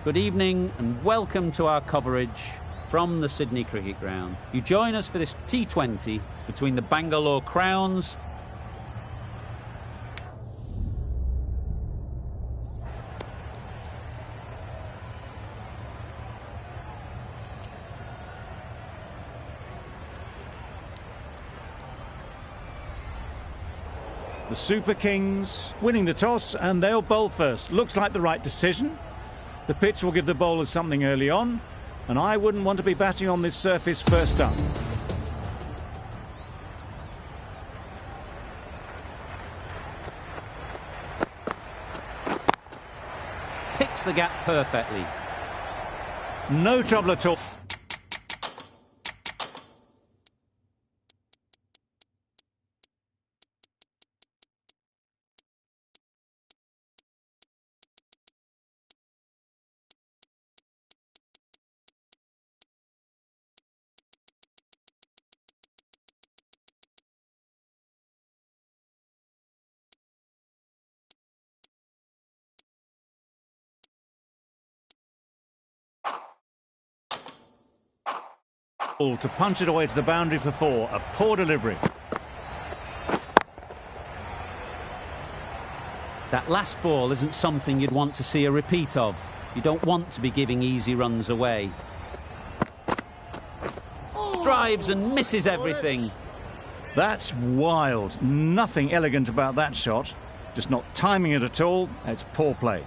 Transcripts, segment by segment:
Good evening and welcome to our coverage from the Sydney Cricket Ground. You join us for this T20 between the Bangalore Crowns the Super Kings winning the toss, and they'll bowl first. Looks like the right decision. The pitch will give the bowlers something early on, and I wouldn't want to be batting on this surface first up. picks the gap perfectly. No trouble at all. To punch it away to the boundary for 4. A poor delivery. That last ball isn't something you'd want to see a repeat of. You don't want to be giving easy runs away. Drives and misses everything. That's wild. Nothing elegant about that shot. Just not timing it at all. It's poor play.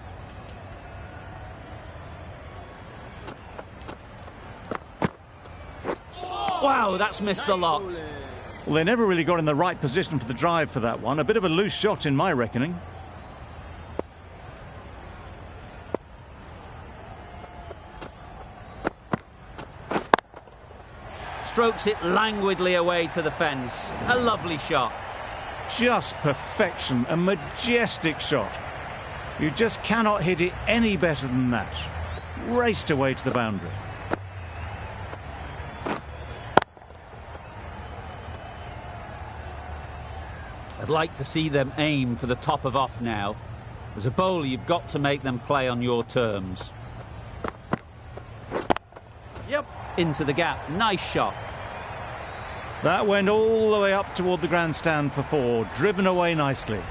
Wow, that's missed a lot. Well, they never really got in the right position for the drive for that one. A bit of a loose shot in my reckoning. Strokes it languidly away to the fence. A lovely shot. Just perfection. A majestic shot. You just cannot hit it any better than that. Raced away to the boundary. I'd like to see them aim for the top of off now. As a bowler, you've got to make them play on your terms. Yep. Into the gap. Nice shot. That went all the way up toward the grandstand for 4. Driven away nicely.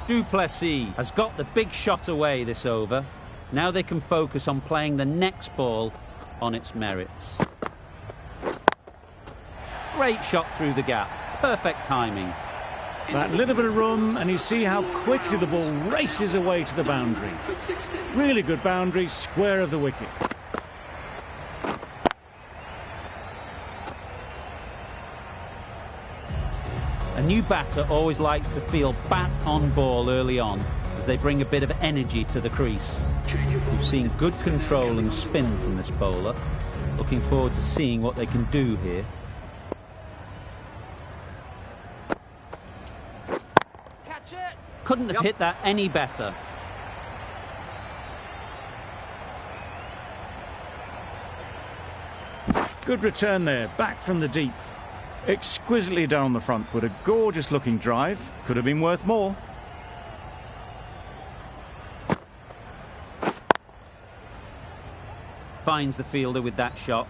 Du Plessis has got the big shot away this over. Now they can focus on playing the next ball on its merits. Great shot through the gap. Perfect timing. That little bit of room, and you see how quickly the ball races away to the boundary. Really good boundary, square of the wicket. A new batter always likes to feel bat on ball early on, as they bring a bit of energy to the crease. We've seen good control and spin from this bowler. Looking forward to seeing what they can do here. Catch it. Couldn't have hit that any better. Good return there, back from the deep. Exquisitely down the front foot, a gorgeous looking drive. Could have been worth more. Finds the fielder with that shot.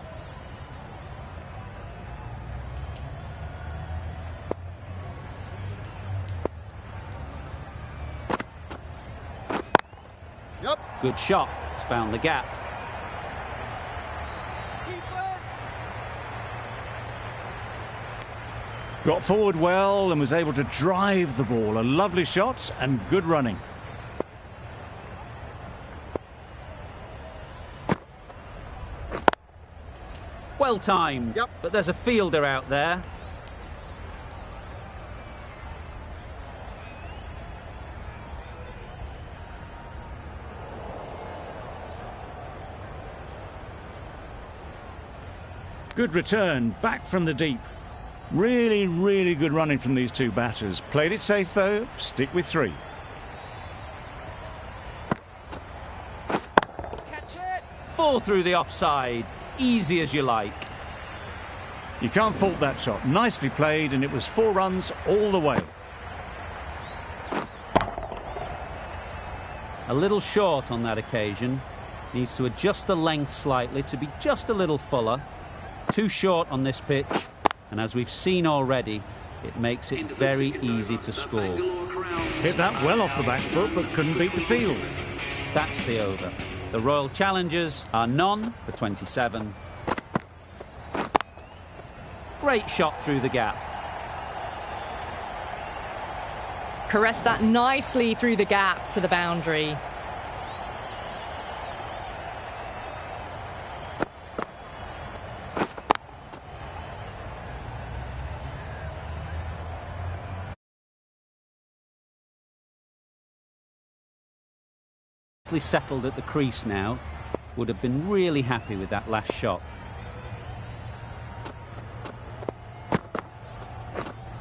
Yep. Good shot. It's found the gap. Got forward well and was able to drive the ball. A lovely shot and good running. Well timed, Yep. But there's a fielder out there. Good return, back from the deep. Really, really good running from these two batters. Played it safe though, stick with 3. Catch it! Fall through the offside. Easy as you like. You can't fault that shot. Nicely played, and it was 4 runs all the way. A little short on that occasion. Needs to adjust the length slightly to be just a little fuller. Too short on this pitch, and as we've seen already, it makes it very easy to score. Hit that well off the back foot, but couldn't beat the field. That's the over. The Royal challengers are none for 27. Great shot through the gap. Caressed that nicely through the gap to the boundary. Settled at the crease now. Would have been really happy with that last shot.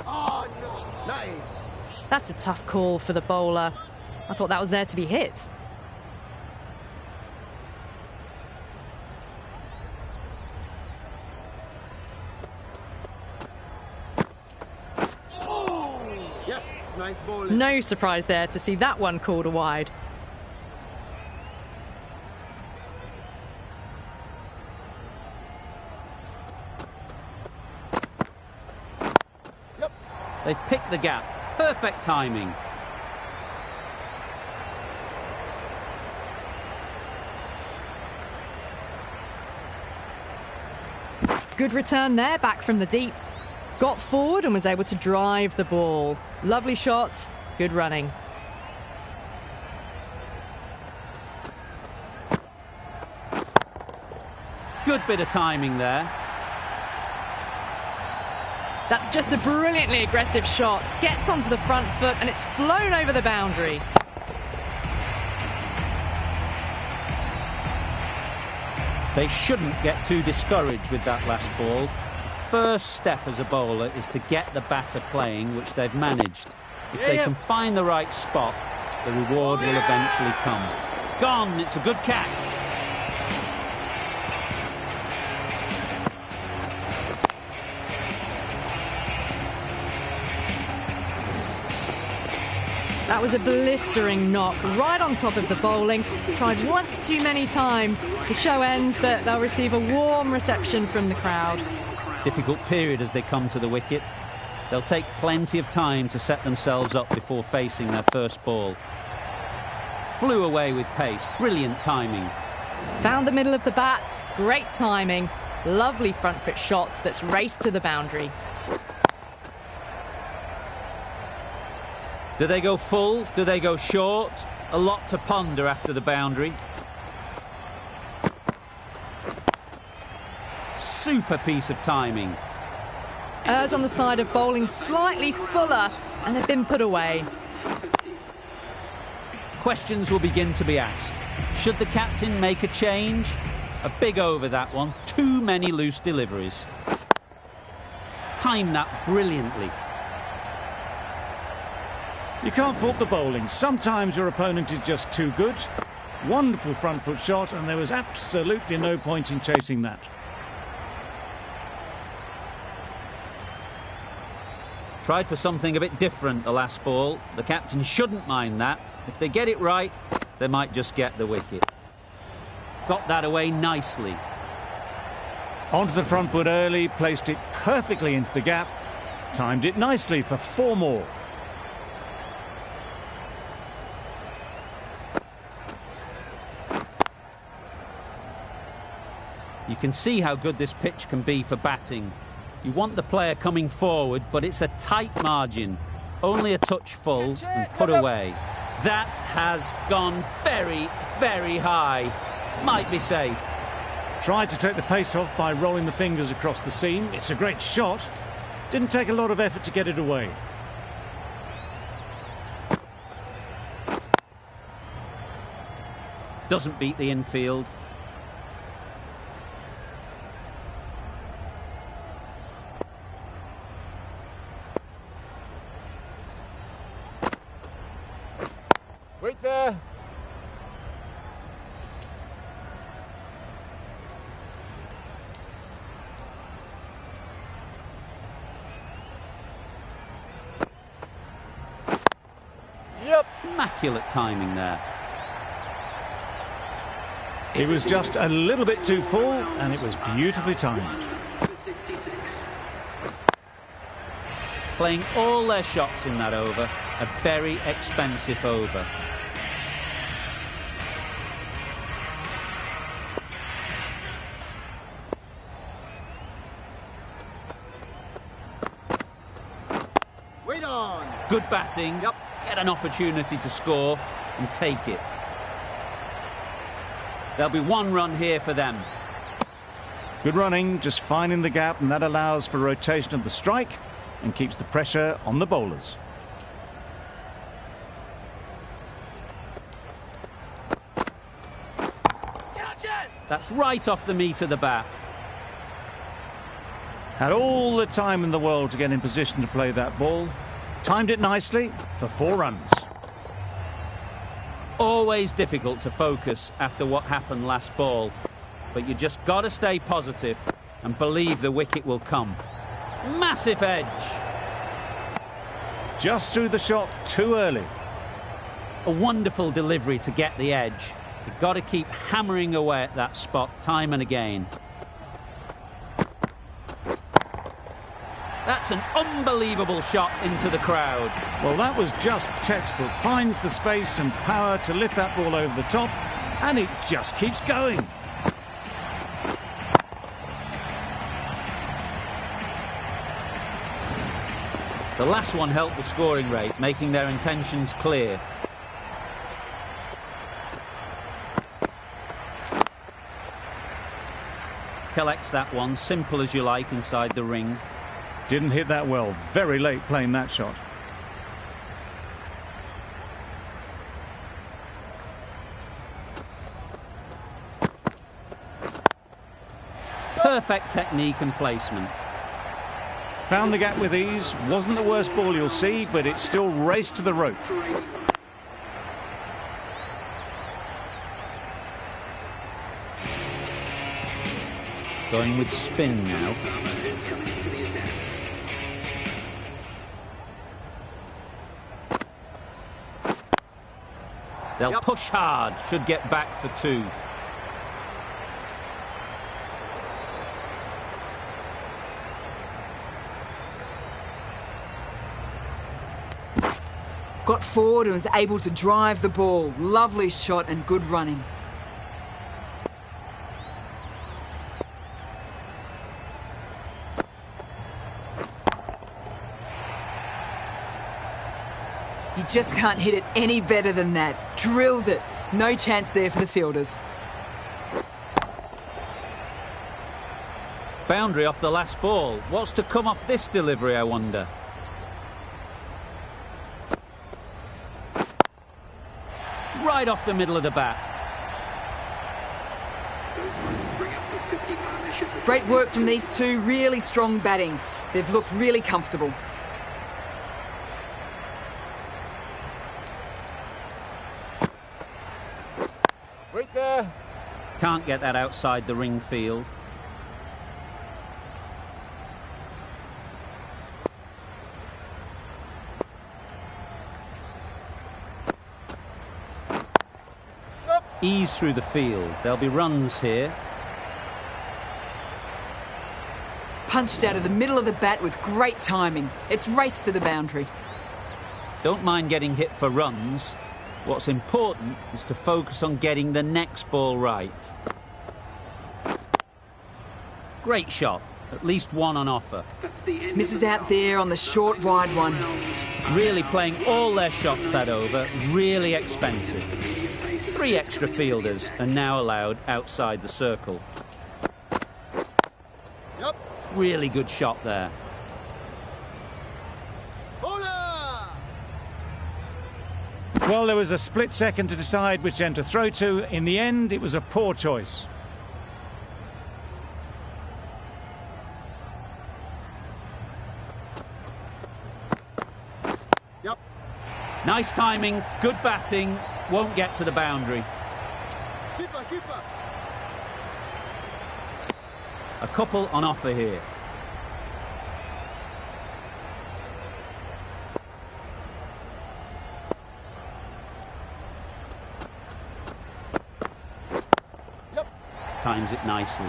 Oh, no. Nice. That's a tough call for the bowler. I thought that was there to be hit. Oh, yes, nice bowling. No surprise there to see that one called a wide. They've picked the gap. Perfect timing. Good return there, back from the deep. Got forward and was able to drive the ball. Lovely shot, good running. Good bit of timing there. That's just a brilliantly aggressive shot. Gets onto the front foot and it's flown over the boundary. They shouldn't get too discouraged with that last ball. The first step as a bowler is to get the batter playing, which they've managed. If they can find the right spot, the reward will eventually come. Gone, it's a good catch. That was a blistering knock right on top of the bowling. Tried once too many times. The show ends, but they'll receive a warm reception from the crowd. Difficult period as they come to the wicket. They'll take plenty of time to set themselves up before facing their first ball. Flew away with pace. Brilliant timing. Found the middle of the bat. Great timing. Lovely front foot shot that's raced to the boundary. Do they go full? Do they go short? A lot to ponder after the boundary. Super piece of timing. Errs on the side of bowling slightly fuller, and they've been put away. Questions will begin to be asked. Should the captain make a change? A big over, that one. Too many loose deliveries. Timed that brilliantly. You can't fault the bowling. Sometimes your opponent is just too good. Wonderful front foot shot, and there was absolutely no point in chasing that. Tried for something a bit different the last ball. The captain shouldn't mind that. If they get it right, they might just get the wicket. Got that away nicely. Onto the front foot early, placed it perfectly into the gap. Timed it nicely for 4 more. You can see how good this pitch can be for batting. You want the player coming forward, but it's a tight margin. Only a touch full and put away. That has gone very, very high. Might be safe. Tried to take the pace off by rolling the fingers across the seam. It's a great shot. Didn't take a lot of effort to get it away. Doesn't beat the infield. Wait there. Immaculate timing there. It was just a little bit too full, and it was beautifully timed. Playing all their shots in that over, a very expensive over. Wait on. Good batting, Yep. Get an opportunity to score and take it. There'll be one run here for them. Good running, just finding the gap, and that allows for rotation of the strike and keeps the pressure on the bowlers. That's right off the meat of the bat. Had all the time in the world to get in position to play that ball. Timed it nicely for 4 runs. Always difficult to focus after what happened last ball, but you just got to stay positive and believe the wicket will come. Massive edge. Just threw the shot too early. A wonderful delivery to get the edge. You've got to keep hammering away at that spot time and again. That's an unbelievable shot into the crowd. Well, that was just textbook. Finds the space and power to lift that ball over the top, and it just keeps going. The last one helped the scoring rate, making their intentions clear. Collects that one, simple as you like, inside the ring. Didn't hit that well. Very late playing that shot. Perfect technique and placement. Found the gap with ease. Wasn't the worst ball you'll see, but it still raced to the rope. Going with spin now. They'll push hard, should get back for 2. Got forward and was able to drive the ball. Lovely shot and good running. You just can't hit it any better than that. Drilled it. No chance there for the fielders. Boundary off the last ball. What's to come off this delivery, I wonder? Right off the middle of the bat. Great work from these two. Really strong batting. They've looked really comfortable. Wait there. Can't get that outside the ring field. Ease through the field. There'll be runs here. Punched out of the middle of the bat with great timing. It's raced to the boundary. Don't mind getting hit for runs. What's important is to focus on getting the next ball right. Great shot. At least one on offer. Misses out there on the short wide one. Really playing all their shots that over. Really expensive. 3 extra fielders are now allowed outside the circle. Yep. Really good shot there. Bowler. Well, there was a split second to decide which end to throw to. In the end, it was a poor choice. Yep. Nice timing, good batting, won't get to the boundary. Keeper, keeper. A couple on offer here. times it nicely.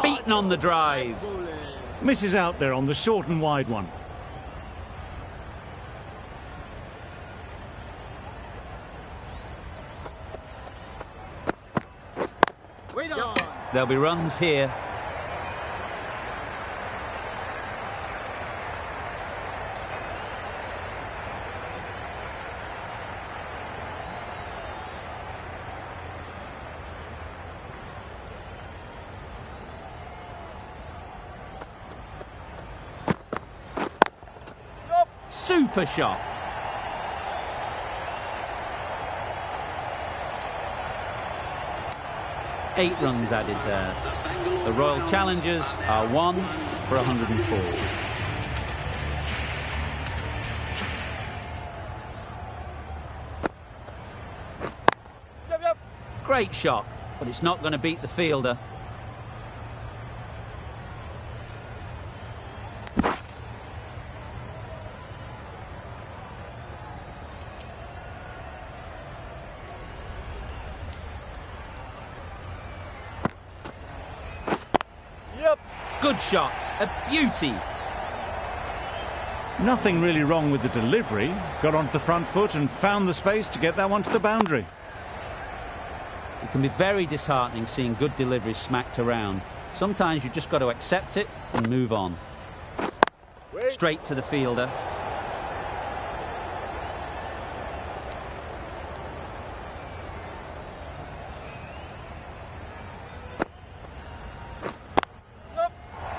Beaten on the drive. Misses out there on the short and wide one. Wait on. There'll be runs here. Super shot. Eight runs added there. The Royal Challengers are 1 for 104. Great shot, but it's not going to beat the fielder. Good shot, a beauty. Nothing really wrong with the delivery. Got onto the front foot and found the space to get that one to the boundary. It can be very disheartening seeing good deliveries smacked around. Sometimes you just got to accept it and move on. Straight to the fielder.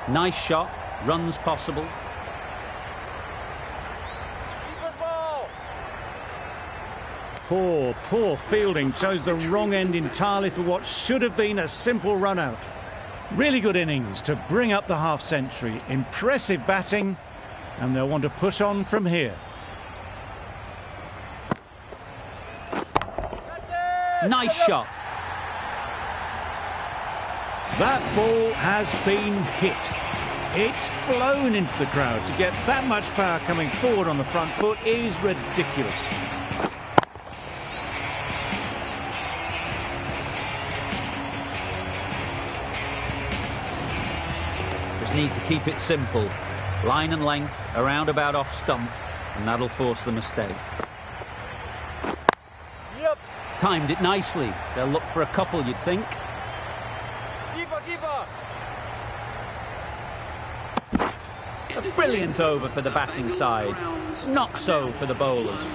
Nice shot, runs possible. Poor fielding. Chose the wrong end entirely for what should have been a simple run out. Really good innings to bring up the half-century. Impressive batting, and they'll want to push on from here. Nice shot. That ball has been hit. It's flown into the crowd. To get that much power coming forward on the front foot is ridiculous. Just need to keep it simple. Line and length, around about off stump, and that'll force the mistake. Yep. Timed it nicely. They'll look for a couple, you'd think. Keeper. A brilliant over for the batting side. Not so for the bowlers.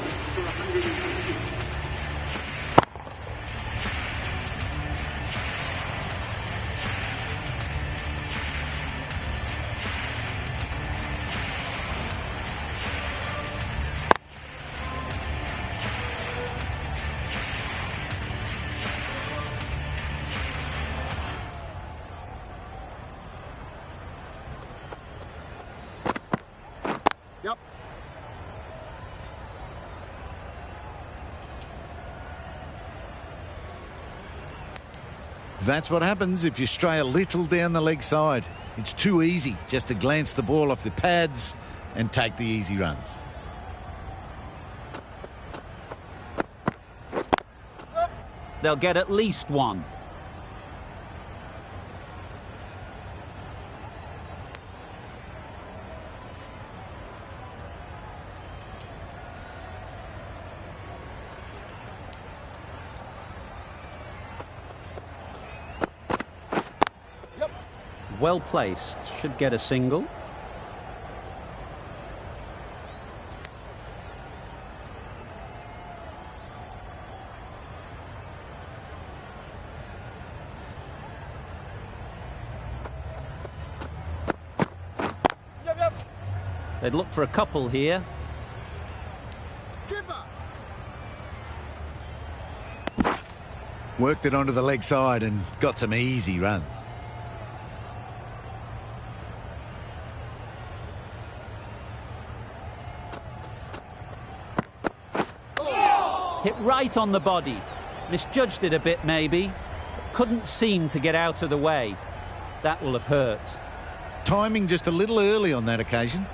Yep. That's what happens if you stray a little down the leg side. It's too easy just to glance the ball off the pads and take the easy runs. They'll get at least one. Well placed, should get a single. Yep. They'd look for a couple here. Keeper. Worked it onto the leg side and got some easy runs. Hit right on the body. Misjudged it a bit, maybe. Couldn't seem to get out of the way. That will have hurt. Timing just a little early on that occasion.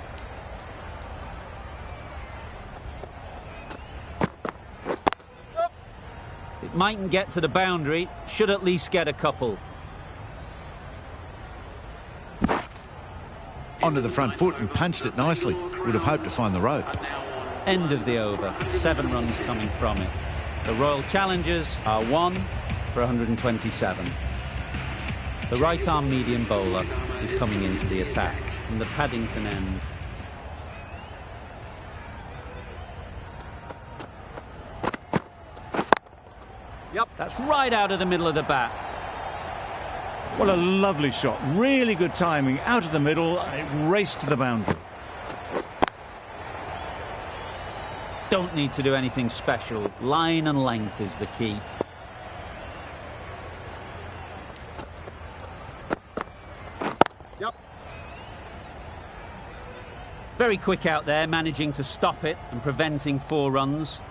It mightn't get to the boundary. Should at least get a couple. Onto the front foot and punched it nicely. Would have hoped to find the rope. End of the over. 7 runs coming from it. The Royal Challengers are 1 for 127. The right-arm medium bowler is coming into the attack from the Paddington end. Yep. That's right out of the middle of the bat. What a lovely shot. Really good timing. Out of the middle, it raced to the boundary. Don't need to do anything special. Line and length is the key. Yep. Very quick out there, managing to stop it and preventing 4 runs.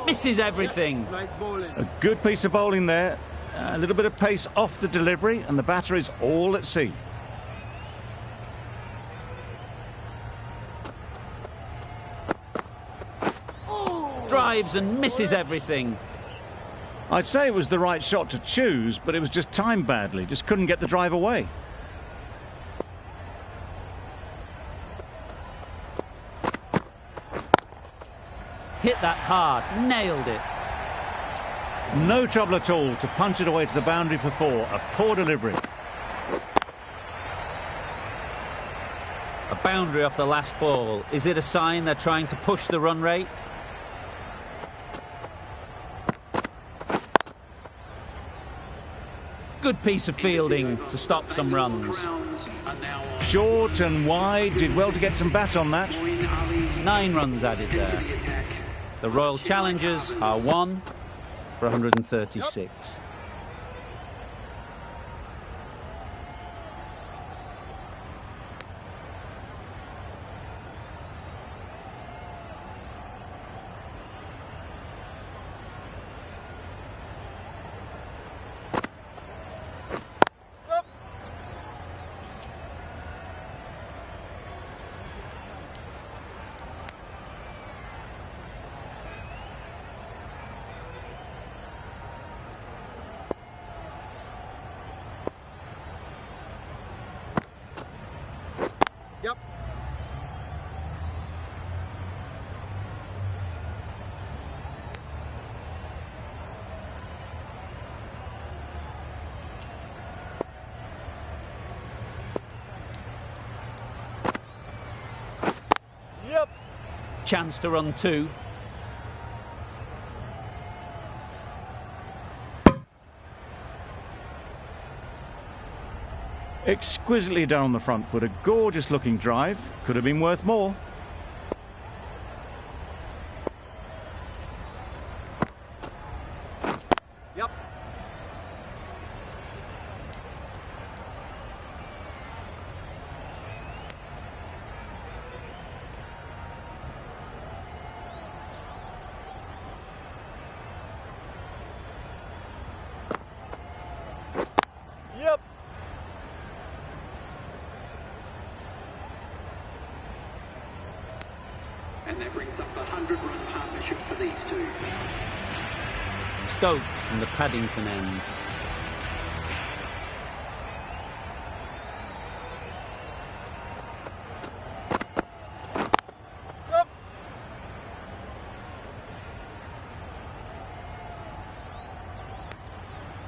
Misses everything. Nice bowling. A good piece of bowling there. A little bit of pace off the delivery, and the batter is all at sea. Drives and misses everything. I'd say it was the right shot to choose, but it was just timed badly. Just couldn't get the drive away. Hit that hard. Nailed it. No trouble at all to punch it away to the boundary for 4. A poor delivery. A boundary off the last ball. Is it a sign they're trying to push the run rate? Good piece of fielding to stop some runs. Short and wide. Did well to get some bat on that. 9 runs added there. The Royal Challengers are 1 for 136. Yep. Yep. Chance to run 2. Exquisitely done on the front foot. A gorgeous looking drive. Could have been worth more. Yep. Yep. And that brings up the 100-run partnership for these two. Stokes from the Paddington end. Yep.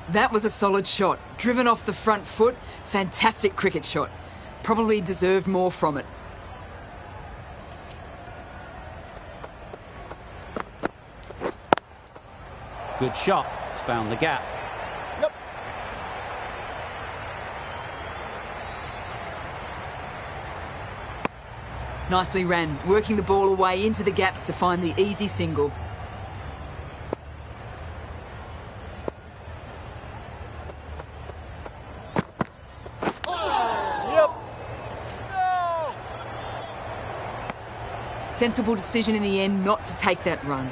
That was a solid shot. Driven off the front foot. Fantastic cricket shot. Probably deserved more from it. Good shot. It's found the gap. Yep. Nicely ran, working the ball away into the gaps to find the easy single. Sensible decision in the end not to take that run.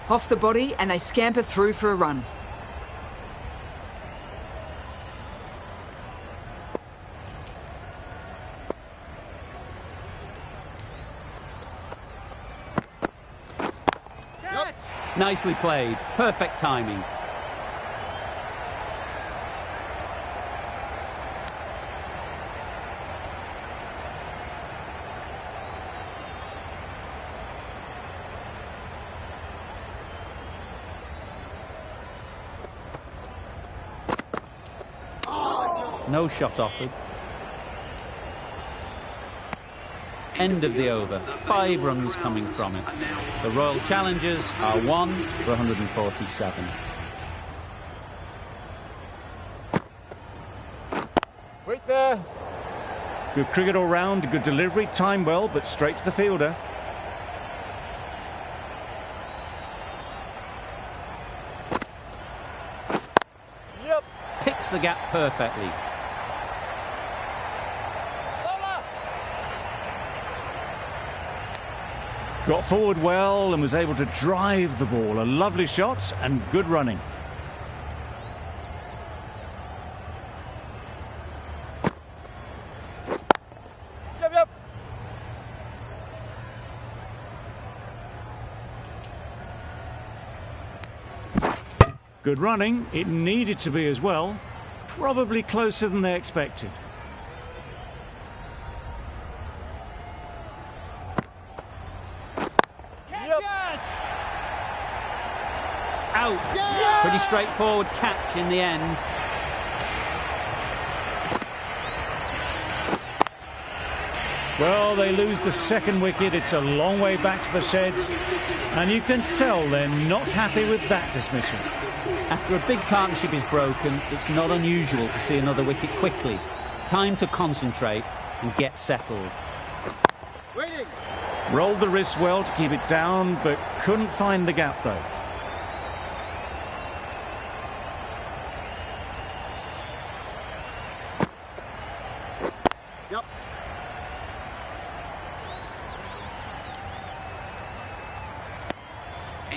Off the body and they scamper through for a run. Nicely played. Perfect timing. No shot offered. End of the over. 5 runs coming from it. The Royal Challengers are 1 for 147. Wait there. Good cricket all round, good delivery, timed well, but straight to the fielder. Yep. Picks the gap perfectly. Got forward well and was able to drive the ball. A lovely shot and good running. Yep, yep. Good running. It needed to be as well. Probably closer than they expected. Out. Yeah! Pretty straightforward catch in the end. Well, they lose the second wicket. It's a long way back to the sheds. And you can tell they're not happy with that dismissal. After a big partnership is broken, it's not unusual to see another wicket quickly. Time to concentrate and get settled. Waiting. Rolled the wrists well to keep it down, but couldn't find the gap though. Yep.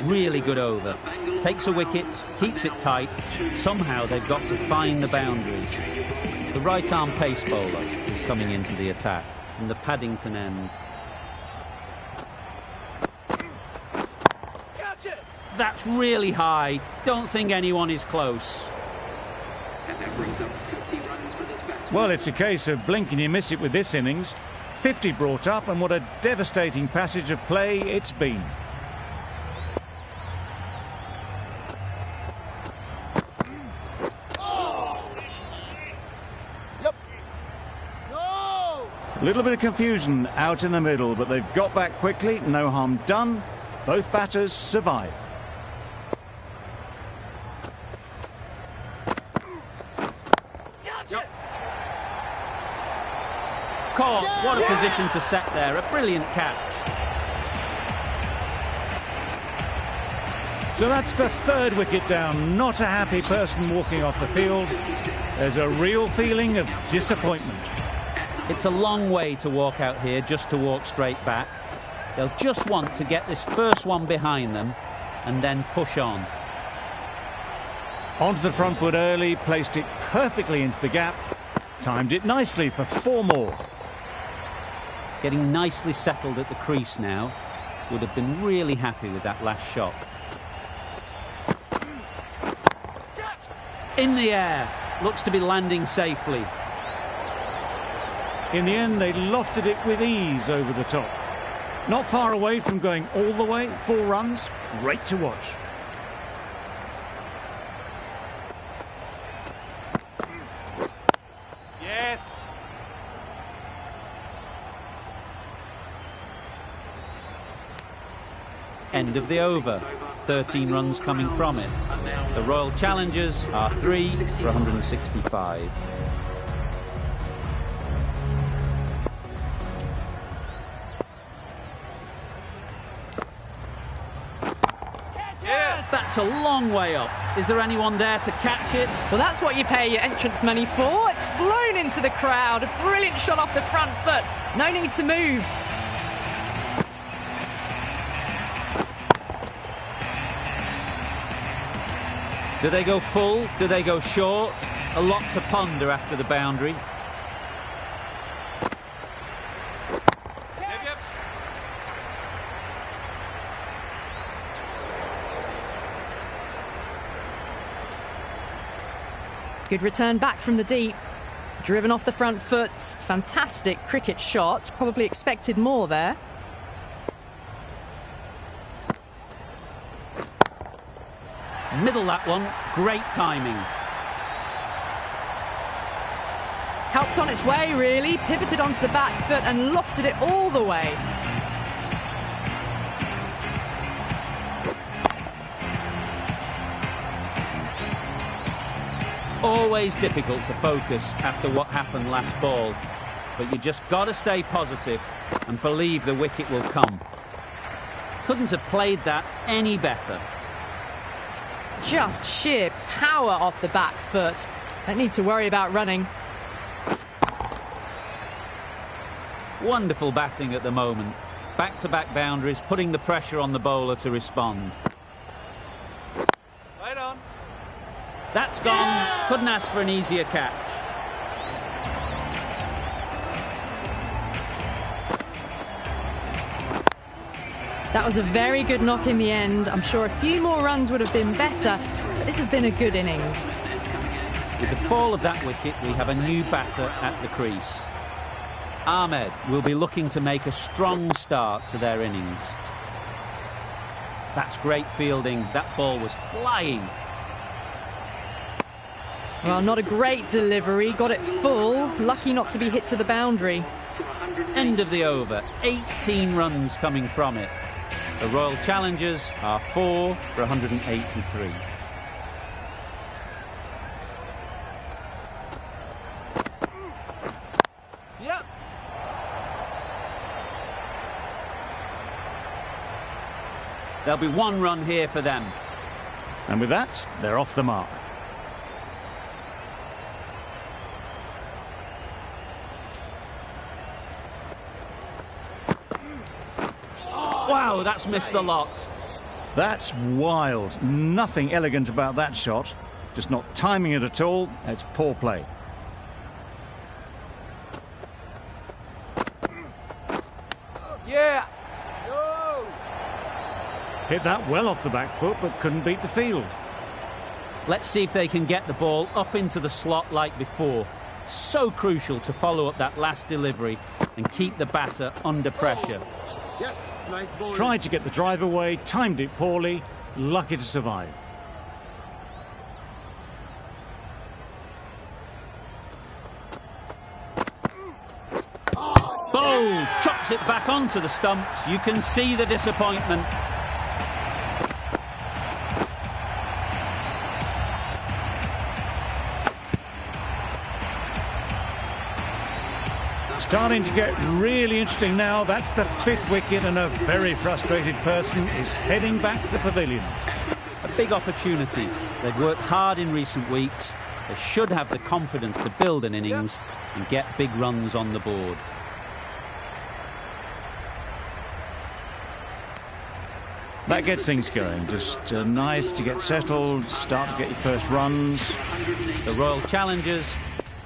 Really good over. Takes a wicket, keeps it tight. Somehow they've got to find the boundaries. The right-arm pace bowler is coming into the attack from the Paddington end. Catch it. That's really high. Don't think anyone is close. And that brings up 50 runs for this batsman. Well, it's a case of blink and you miss it with this innings. 50 brought up, and what a devastating passage of play it's been. Yep. No. A little bit of confusion out in the middle, but they've got back quickly. No harm done. Both batters survive. Yep. Caught. What a position to set there. A brilliant catch. So that's the third wicket down. Not a happy person walking off the field. There's a real feeling of disappointment. It's a long way to walk out here just to walk straight back. They'll just want to get this first one behind them and then push on. Onto the front foot early, placed it perfectly into the gap. Timed it nicely for 4 more. Getting nicely settled at the crease now. Would have been really happy with that last shot. In the air. Looks to be landing safely. In the end, they lofted it with ease over the top. Not far away from going all the way. 4 runs. Great to watch. Yes. End of the over. 13 runs coming from it. The Royal Challengers are 3 for 165. That's a long way up. Is there anyone there to catch it? Well, that's what you pay your entrance money for. It's flown into the crowd. A brilliant shot off the front foot. No need to move. Do they go full? Do they go short? A lot to ponder after the boundary. Good return back from the deep. Driven off the front foot. Fantastic cricket shot. Probably expected more there. Middle that one. Great timing. Helped on its way, really. Pivoted onto the back foot and lofted it all the way. Always difficult to focus after what happened last ball, but you just got to stay positive and believe the wicket will come. Couldn't have played that any better. Just sheer power off the back foot. Don't need to worry about running. Wonderful batting at the moment. Back-to-back boundaries, putting the pressure on the bowler to respond. Right on. That's gone. Couldn't ask for an easier catch. That was a very good knock in the end. I'm sure a few more runs would have been better, but this has been a good innings. With the fall of that wicket, we have a new batter at the crease. Ahmed will be looking to make a strong start to their innings. That's great fielding. That ball was flying. Well, not a great delivery. Got it full. Lucky not to be hit to the boundary. End of the over. 18 runs coming from it. The Royal Challengers are 4 for 183. Yep. There'll be one run here for them. And with that, they're off the mark. Wow, that's missed the lot. That's wild. Nothing elegant about that shot. Just not timing it at all. It's poor play. Yeah. No. Hit that well off the back foot, but couldn't beat the field. Let's see if they can get the ball up into the slot like before. So crucial to follow up that last delivery and keep the batter under pressure. Yes. Nice ball. Tried to get the drive away, timed it poorly, lucky to survive. Bowl chops it back onto the stumps. You can see the disappointment. Starting to get really interesting now. That's the 5th wicket, and a very frustrated person is heading back to the pavilion. A big opportunity. They've worked hard in recent weeks. They should have the confidence to build an innings and get big runs on the board. That gets things going. Just nice to get settled, start to get your first runs. The Royal Challengers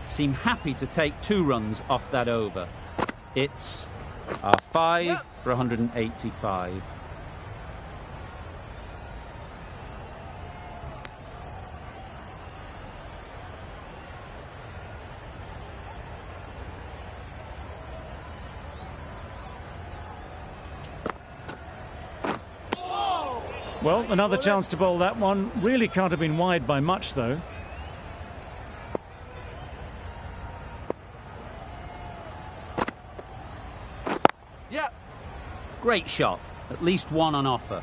seem happy to take 2 runs off that over. It's 5 for 185. Well, another chance to bowl that one. Really can't have been wide by much, though. Yeah. Great shot. At least one on offer.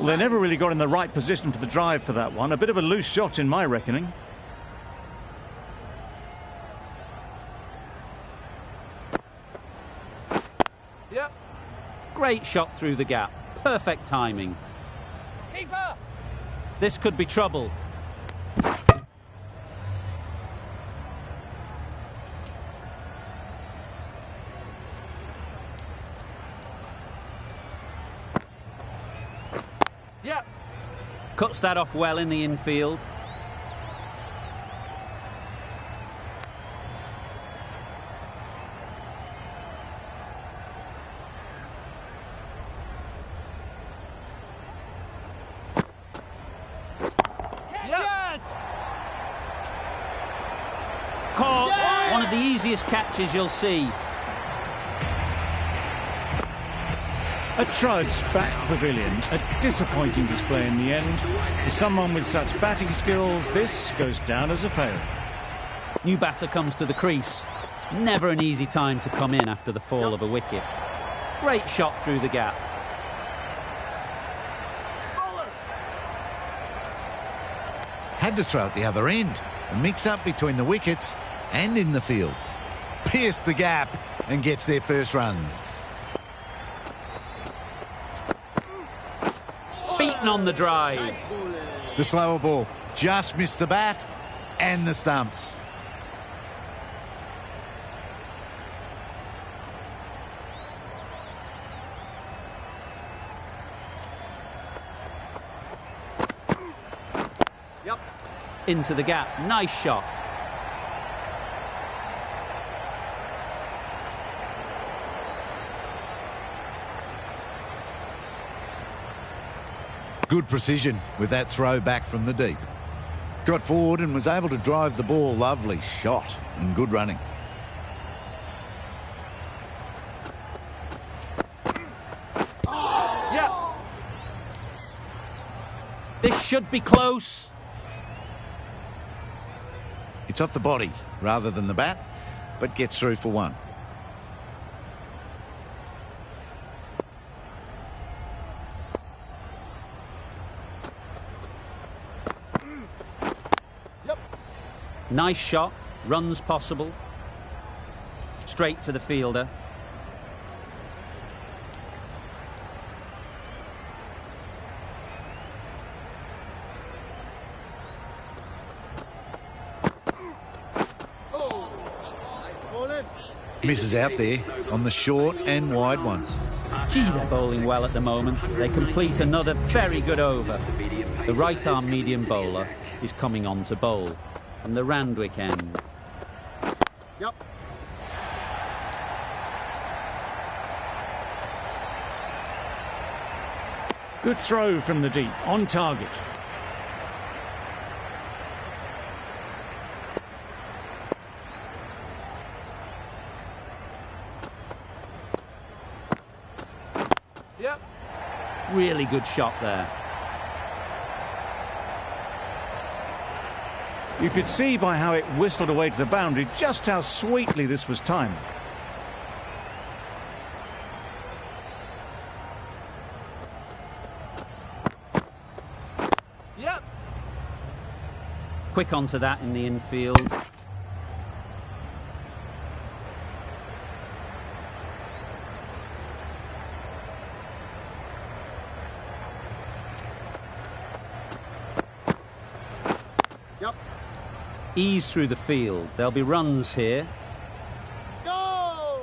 Well, they never really got in the right position for the drive for that one. A bit of a loose shot in my reckoning. Yep. Great shot through the gap. Perfect timing. Keeper. This could be trouble. Yep. Cuts that off well in the infield. Caught. One of the easiest catches you'll see. A trudge back to the pavilion. A disappointing display in the end. For someone with such batting skills, this goes down as a fail. New batter comes to the crease. Never an easy time to come in after the fall of a wicket. Great shot through the gap. Had to throw at the other end. A mix-up between the wickets and in the field. Pierced the gap and gets their first runs. Beaten on the drive. The slower ball just missed the bat and the stumps. Into the gap. Nice shot. Good precision with that throw back from the deep. Got forward and was able to drive the ball. Lovely shot and good running. Yeah. This should be close. It's off the body rather than the bat, but gets through for one. Nice shot. Runs possible. Straight to the fielder. Misses out there on the short and wide one. Gee, they're bowling well at the moment. They complete another very good over. The right-arm medium bowler is coming on to bowl. And the Randwick end. Yep. Good throw from the deep, on target. Yep. Really good shot there. You could see by how it whistled away to the boundary just how sweetly this was timed. Yep. Quick onto that in the infield. Ease through the field. There'll be runs here. Go!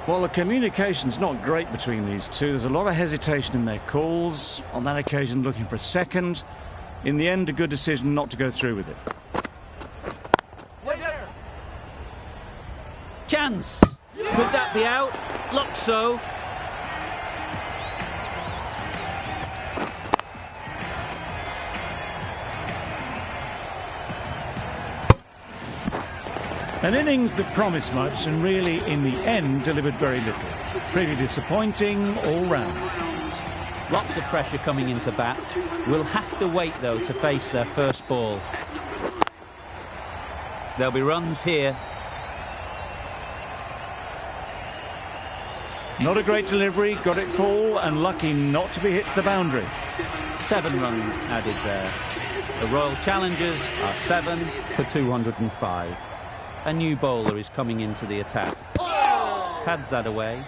Well, the communication's not great between these two. There's a lot of hesitation in their calls. On that occasion, looking for a second. In the end, a good decision not to go through with it. Wait there. Chance! Could that be out? Looks so. An innings that promised much and really, in the end, delivered very little. Pretty disappointing all round. Lots of pressure coming into bat. We'll have to wait, though, to face their first ball. There'll be runs here. Not a great delivery, got it full and lucky not to be hit to the boundary. 7 runs added there. The Royal Challengers are 7 for 205. A new bowler is coming into the attack. Pads that away.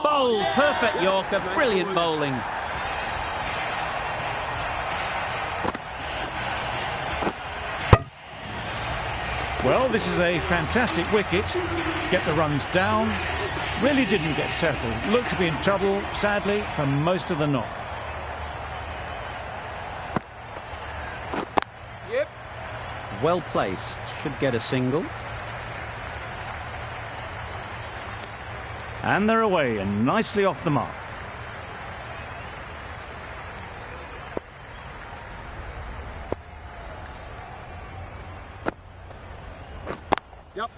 Bowl, perfect Yorker, brilliant bowling. Well, this is a fantastic wicket. Get the runs down. Really didn't get settled. Looked to be in trouble, sadly, for most of the knock. Yep. Well placed, should get a single. And they're away and nicely off the mark. Yep.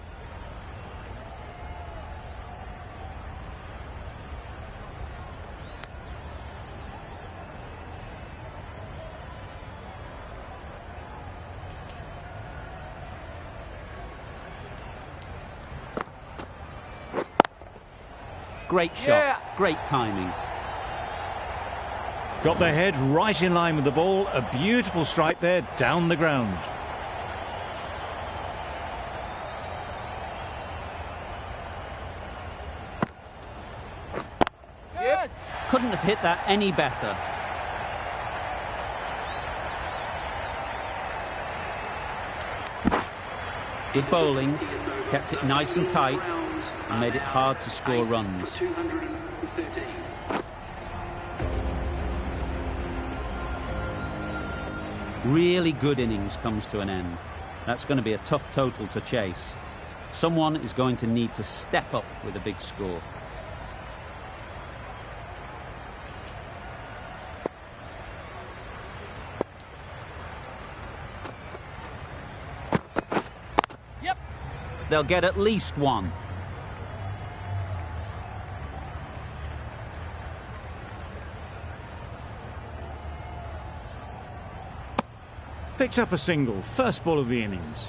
Great shot, Yeah. great timing. Got their head right in line with the ball. A beautiful strike there down the ground. Yep. Couldn't have hit that any better. Good bowling, kept it nice and tight and made it hard to score runs. 213. Really good innings comes to an end. That's going to be a tough total to chase. Someone is going to need to step up with a big score. Yep. They'll get at least one. Picked up a single, first ball of the innings.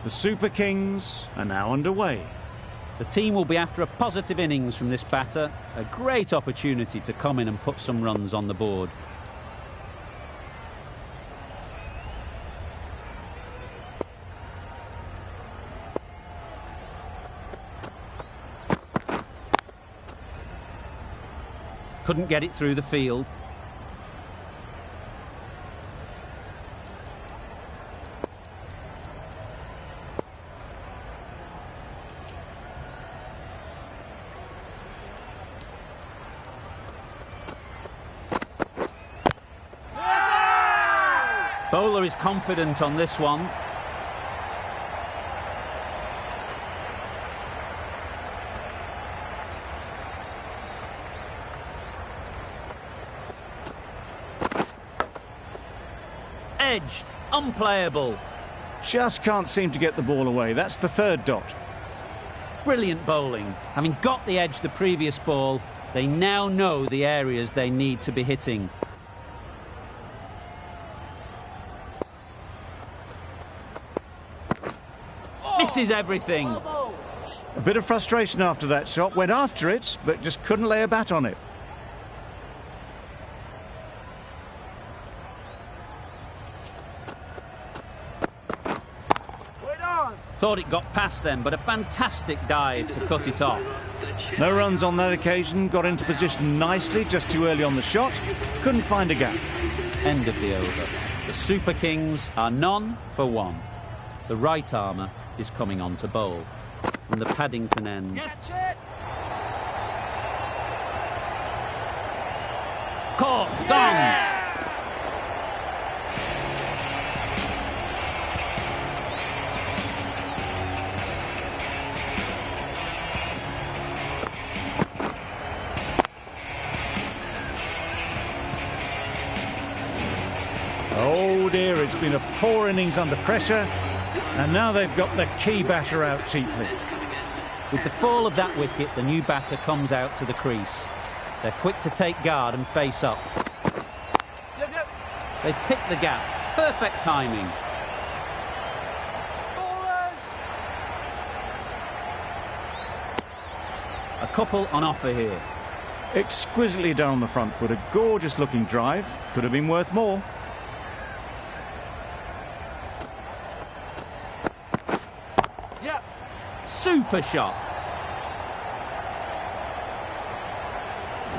The Super Kings are now underway. The team will be after a positive innings from this batter. A great opportunity to come in and put some runs on the board. Couldn't get it through the field. Bowler is confident on this one. Edged, unplayable. Just can't seem to get the ball away. That's the third dot. Brilliant bowling. Having got the edge the previous ball, they now know the areas they need to be hitting. Misses everything. A bit of frustration after that shot. Went after it, but just couldn't lay a bat on it. Wait on. Thought it got past them, but a fantastic dive to cut it off. No runs on that occasion. Got into position nicely, just too early on the shot. Couldn't find a gap. End of the over. The Super Kings are none for one. The right armour is coming on to bowl. From the Paddington end. Catch it. Caught, gone. Oh dear, it's been a poor innings under pressure. And now they've got the key batter out cheaply. With the fall of that wicket, the new batter comes out to the crease. They're quick to take guard and face up. They've picked the gap. Perfect timing. A couple on offer here. Exquisitely done on the front foot. A gorgeous looking drive. Could have been worth more. Yep. Super shot.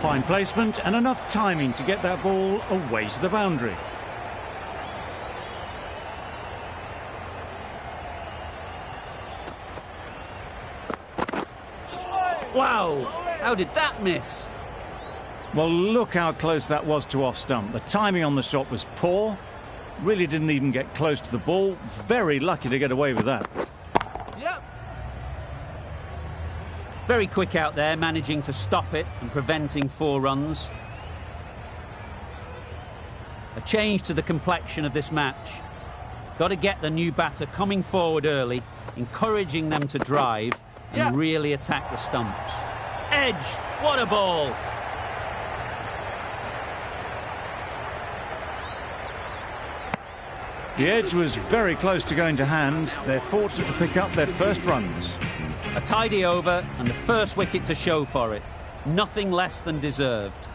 Fine placement and enough timing to get that ball away to the boundary. Wow, how did that miss? Well, look how close that was to off stump. The timing on the shot was poor. Really didn't even get close to the ball. Very lucky to get away with that. Yep. Very quick out there, managing to stop it and preventing 4 runs. A change to the complexion of this match. Got to get the new batter coming forward early, encouraging them to drive and really attack the stumps. Edge, what a ball! The edge was very close to going to hand. They're fortunate to pick up their first runs. A tidy over and the first wicket to show for it. Nothing less than deserved.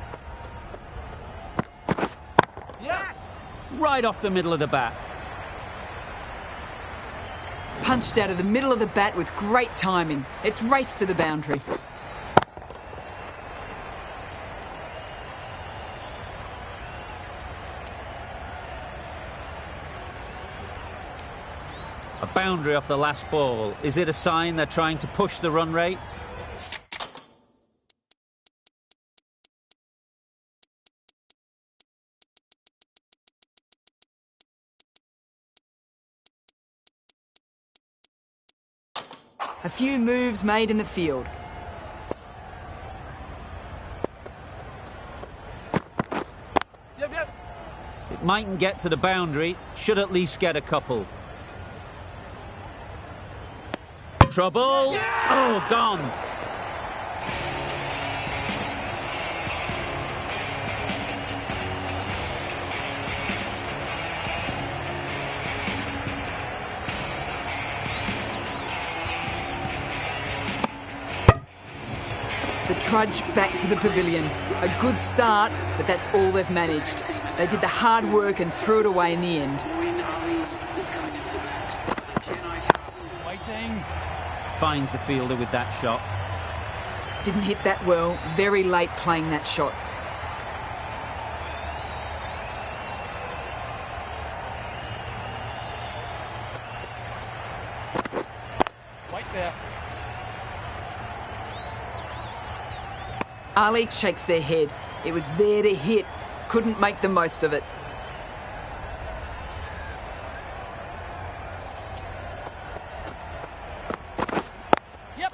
Right off the middle of the bat. Punched out of the middle of the bat with great timing. It's raced to the boundary. A boundary off the last ball. Is it a sign they're trying to push the run rate? A few moves made in the field. Yep. It mightn't get to the boundary, should at least get a couple. Trouble! Oh, gone! The trudge back to the pavilion. A good start, but that's all they've managed. They did the hard work and threw it away in the end. Waiting. Finds the fielder with that shot. Didn't hit that well. Very late playing that shot. Wait there. Ali shakes their head. It was there to hit. Couldn't make the most of it. Yep.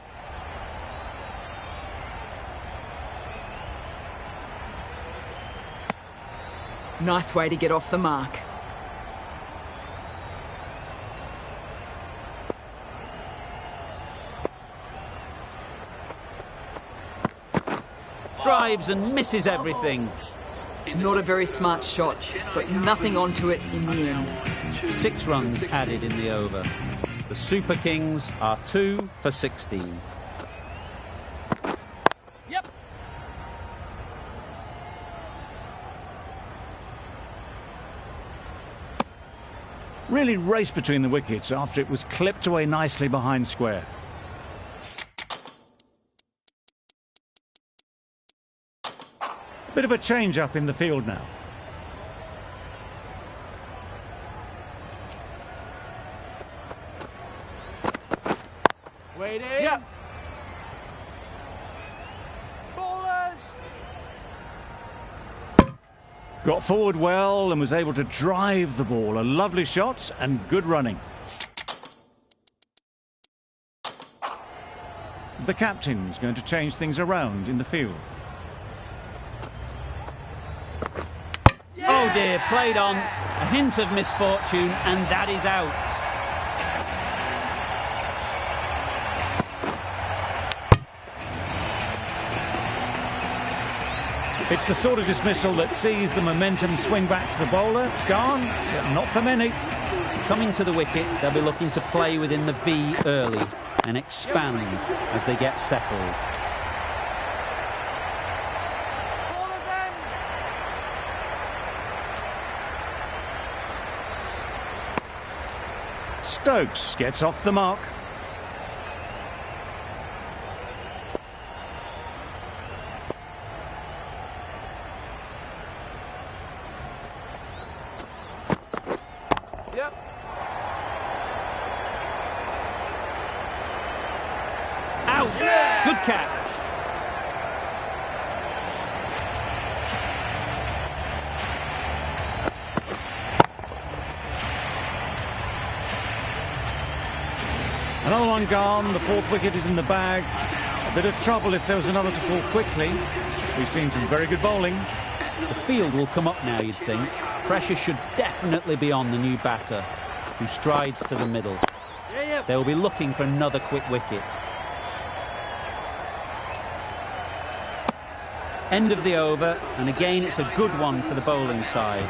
Nice way to get off the mark. Drives and misses everything. Not a very smart shot. Got nothing onto it in the end. 6 runs added in the over. The Super Kings are 2 for 16. Yep. Really raced between the wickets after it was clipped away nicely behind square. Bit of a change-up in the field now. Waiting. Yep. Ballers. Got forward well and was able to drive the ball. A lovely shot and good running. The captain's going to change things around in the field. Oh dear, played on. A hint of misfortune, and that is out. It's the sort of dismissal that sees the momentum swing back to the bowler. Gone, but not for many. Coming to the wicket, they'll be looking to play within the V early and expand as they get settled. Ballers in. Stokes gets off the mark. Yep. Out! Yeah! Good catch. Another one gone. The fourth wicket is in the bag. A bit of trouble if there was another to fall quickly. We've seen some very good bowling. The field will come up now, you'd think. Pressure should definitely be on the new batter, who strides to the middle. Yeah. They will be looking for another quick wicket. End of the over, and again it's a good one for the bowling side,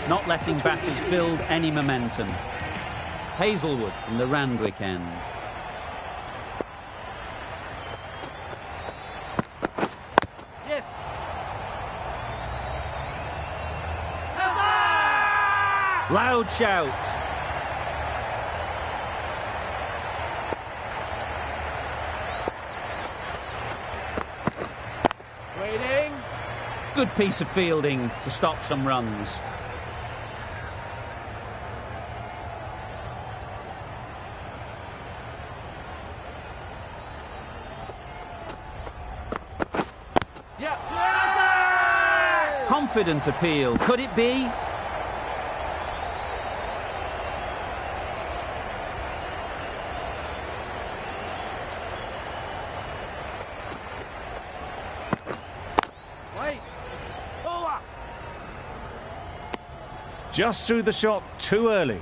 not letting batters build any momentum. Hazelwood from the Randwick end. Yes. Loud shout. Waiting. Good piece of fielding to stop some runs. Yeah. Confident appeal. Could it be? Wait. Bowler. Just threw the shot too early.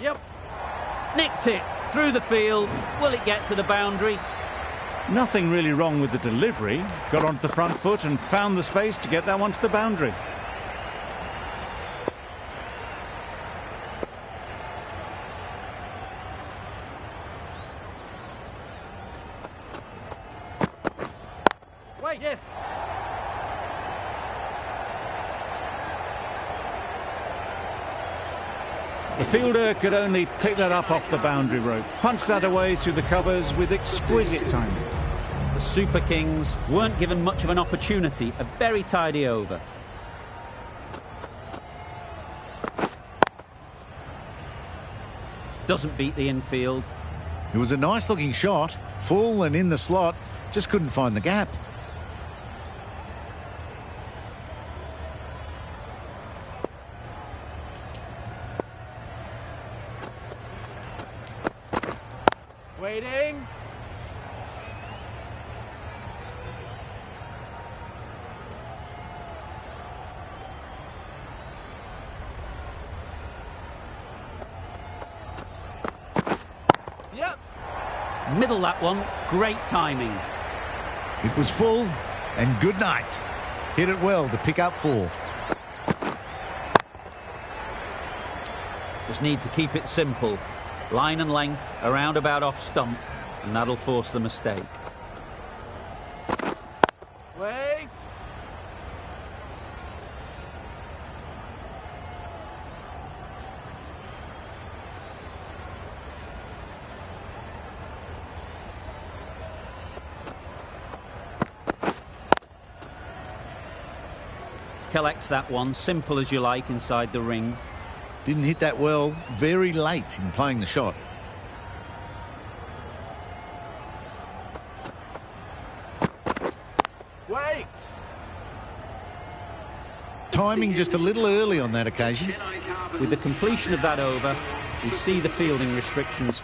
Yep. Nicked it through the field. Will it get to the boundary? Nothing really wrong with the delivery. Got onto the front foot and found the space to get that one to the boundary. Wait. Yes. The fielder could only pick that up off the boundary rope. Punched that away through the covers with exquisite timing. The Super Kings weren't given much of an opportunity. A very tidy over. Doesn't beat the infield. It was a nice looking shot, full and in the slot, just couldn't find the gap. Waiting. Yep. Middle that one. Great timing. It was full and good night. Hit it well to pick up 4. Just need to keep it simple. Line and length, around about off stump, and that'll force the mistake. Wait. Collects that one, simple as you like, inside the ring. Didn't hit that well, very late in playing the shot. Wait. Timing just a little early on that occasion. With the completion of that over, we see the fielding restrictions.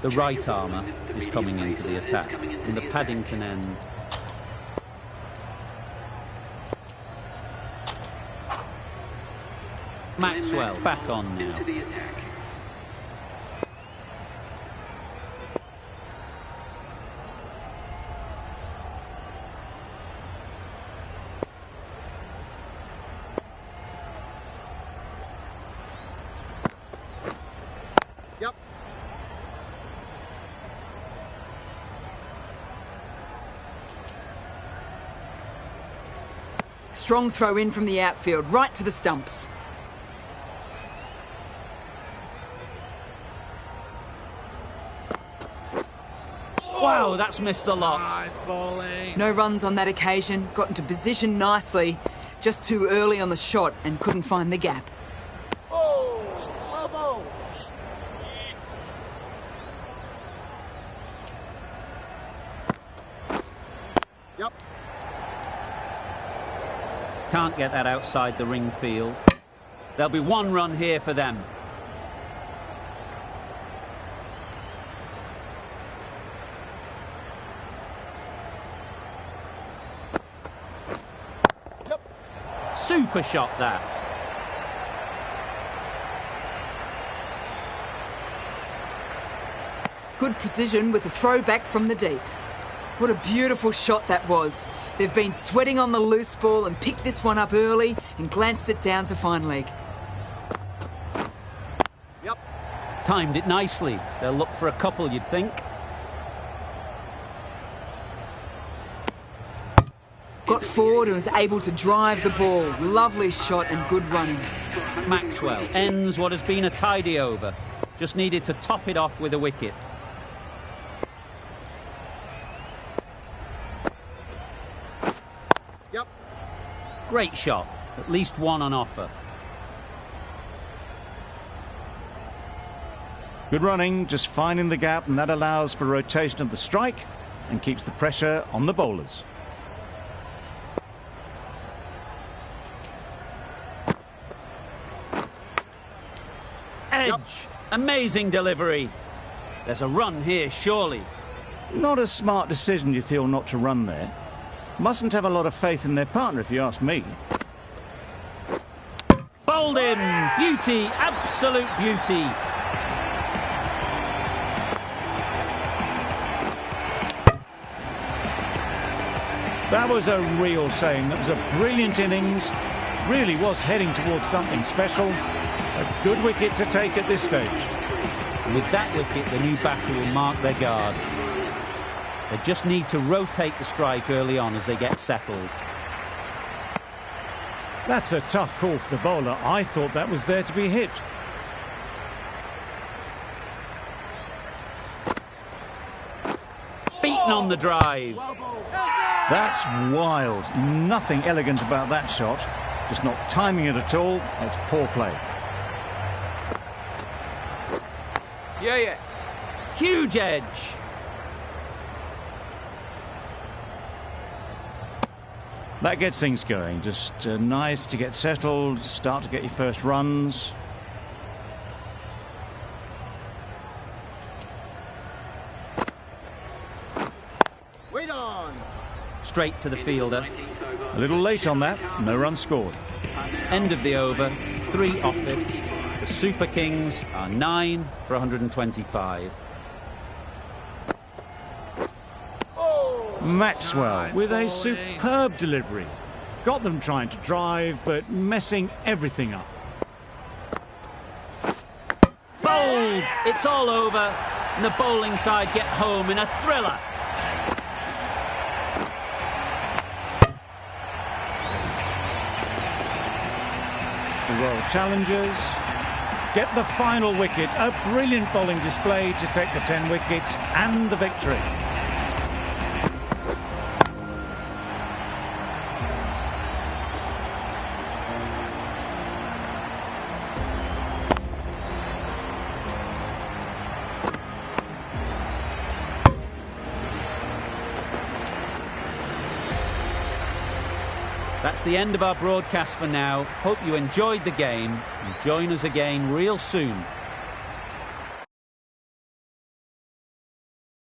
The right armour is coming into the attack from the Paddington end. Maxwell back on now. Yep. Strong throw in from the outfield, right to the stumps. Wow, that's missed the lot. Nice bowling. No runs on that occasion, got into position nicely, just too early on the shot and couldn't find the gap. Oh, well bowled. Yep. Can't get that outside the ring field. There'll be one run here for them. Super shot that. Good precision with a throw back from the deep. What a beautiful shot that was. They've been sweating on the loose ball and picked this one up early and glanced it down to fine leg. Yep. Timed it nicely. They'll look for a couple, you'd think. Got forward and was able to drive the ball. Lovely shot and good running. Maxwell ends what has been a tidy over. Just needed to top it off with a wicket. Yep. Great shot. At least one on offer. Good running, just finding the gap, and that allows for rotation of the strike and keeps the pressure on the bowlers. Edge. Yep. Amazing delivery. There's a run here, surely. Not a smart decision, you feel, not to run there. Mustn't have a lot of faith in their partner, if you ask me. Bowled in. Beauty. Absolute beauty. That was a real shame. That was a brilliant innings. Really was heading towards something special. A good wicket to take at this stage. And with that wicket, the new batter will mark their guard. They just need to rotate the strike early on as they get settled. That's a tough call for the bowler. I thought that was there to be hit. Beaten on the drive. That's wild. Nothing elegant about that shot. Just not timing it at all. That's poor play. Yeah. Huge edge. That gets things going. Just nice to get settled, start to get your first runs. Wait on. Straight to the fielder. A little late on that. No run scored. End of the over. 3 off it. The Super Kings are 9 for 125. Maxwell with a superb delivery. Got them trying to drive, but messing everything up. Bowled! It's all over. And the bowling side get home in a thriller. The Royal Challengers get the final wicket. A brilliant bowling display to take the 10 wickets and the victory. That's the end of our broadcast for now. Hope you enjoyed the game and join us again real soon